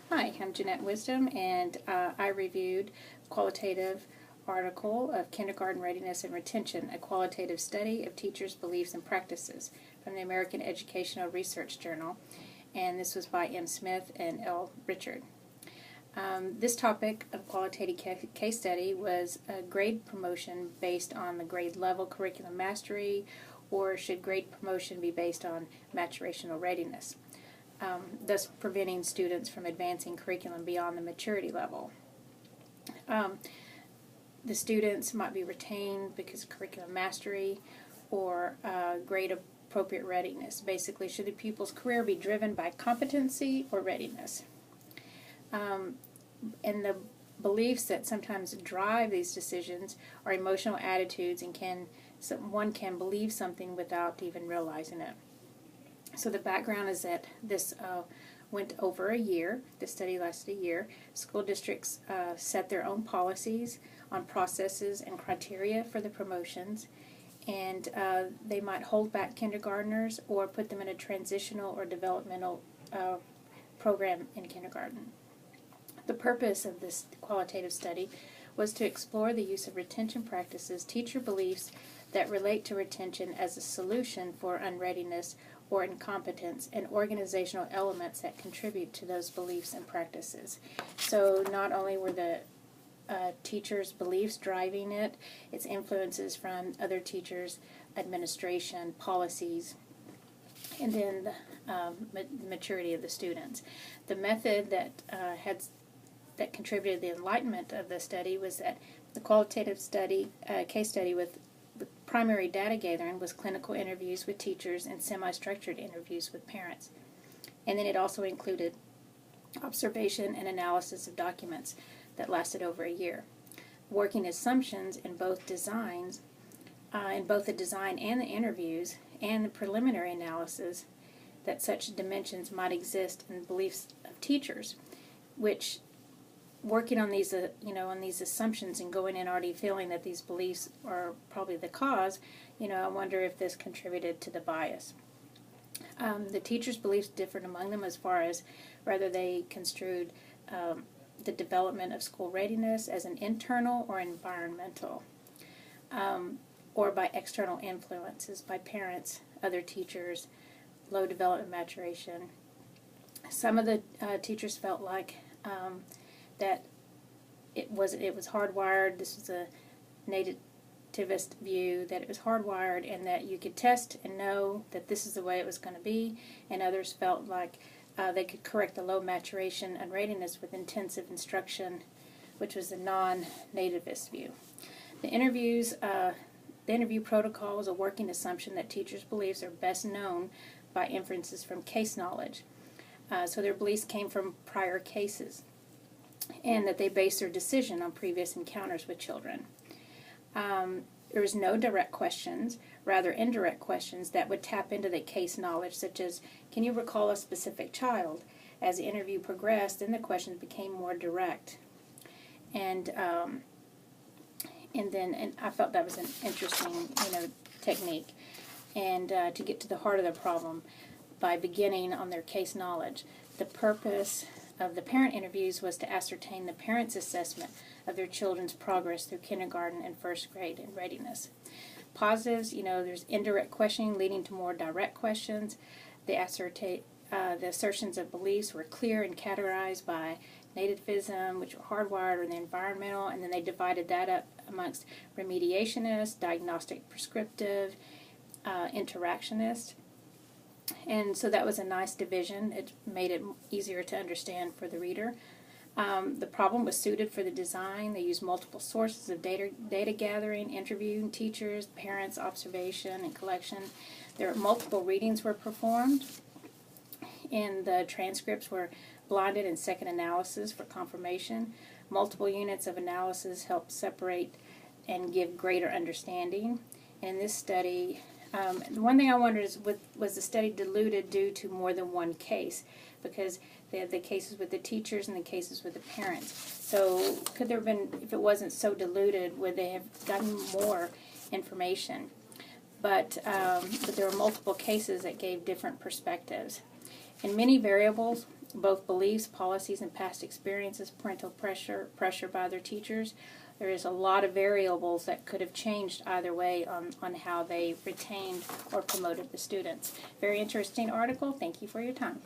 Hi, I'm Jeanette Wisdom, and I reviewed Qualitative article of Kindergarten Readiness and Retention, a qualitative study of teachers' beliefs and practices from the American Educational Research Journal, and this was by M. Smith and L. Richard. This topic of qualitative case study was a grade promotion based on the grade level curriculum mastery, or should grade promotion be based on maturational readiness? Thus preventing students from advancing curriculum beyond the maturity level. The students might be retained because of curriculum mastery or grade appropriate readiness. Basically, should the pupil's career be driven by competency or readiness? And the beliefs that sometimes drive these decisions are emotional attitudes, and one can believe something without even realizing it. So the background is that this went over a year. The study lasted a year. School districts set their own policies on processes and criteria for the promotions, and they might hold back kindergartners or put them in a transitional or developmental program in kindergarten. The purpose of this qualitative study was to explore the use of retention practices, teacher beliefs that relate to retention as a solution for unreadiness or incompetence, and organizational elements that contribute to those beliefs and practices. So not only were the teachers' beliefs driving it, its influences from other teachers, administration, policies, and then the maturity of the students. The method that contributed to the enlightenment of the study was that the qualitative study, case study with primary data gathering was clinical interviews with teachers and semi-structured interviews with parents. And then it also included observation and analysis of documents that lasted over a year. Working assumptions in both designs, in both the design and the interviews, and the preliminary analysis that such dimensions might exist in the beliefs of teachers, which working on these, on these assumptions and going in already feeling that these beliefs are probably the cause, I wonder if this contributed to the bias. The teachers' beliefs differed among them as far as whether they construed the development of school readiness as an internal or environmental, or by external influences, by parents, other teachers, low development maturation. Some of the teachers felt like that it was hardwired. This was a nativist view, that it was hardwired and that you could test and know that this is the way it was going to be, and others felt like they could correct the low maturation and readiness with intensive instruction, which was the non-nativist view. The interview protocol was a working assumption that teachers' beliefs are best known by inferences from case knowledge. So their beliefs came from prior cases, and that they base their decision on previous encounters with children. There was no direct questions, rather indirect questions that would tap into the case knowledge, such as, can you recall a specific child? As the interview progressed, then the questions became more direct. And I felt that was an interesting, technique, and to get to the heart of the problem by beginning on their case knowledge. The purpose of the parent interviews was to ascertain the parents' assessment of their children's progress through kindergarten and first grade in readiness. Positives, there's indirect questioning leading to more direct questions. The assertions of beliefs were clear and categorized by nativism, which were hardwired, or the environmental, and then they divided that up amongst remediationist, diagnostic prescriptive, interactionist. And so that was a nice division. It made it easier to understand for the reader. The problem was suited for the design. They used multiple sources of data gathering, interviewing teachers, parents, observation, and collection. Multiple readings were performed, and the transcripts were blinded and second analysis for confirmation. Multiple units of analysis helped separate and give greater understanding. And in this study, the one thing I wondered is, was the study diluted due to more than one case? Because they had the cases with the teachers and the cases with the parents. So could there have been, if it wasn't so diluted, would they have gotten more information? But there were multiple cases that gave different perspectives. And many variables both beliefs, policies, and past experiences, parental pressure by their teachers. There is a lot of variables that could have changed either way on how they retained or promoted the students. Very interesting article. Thank you for your time.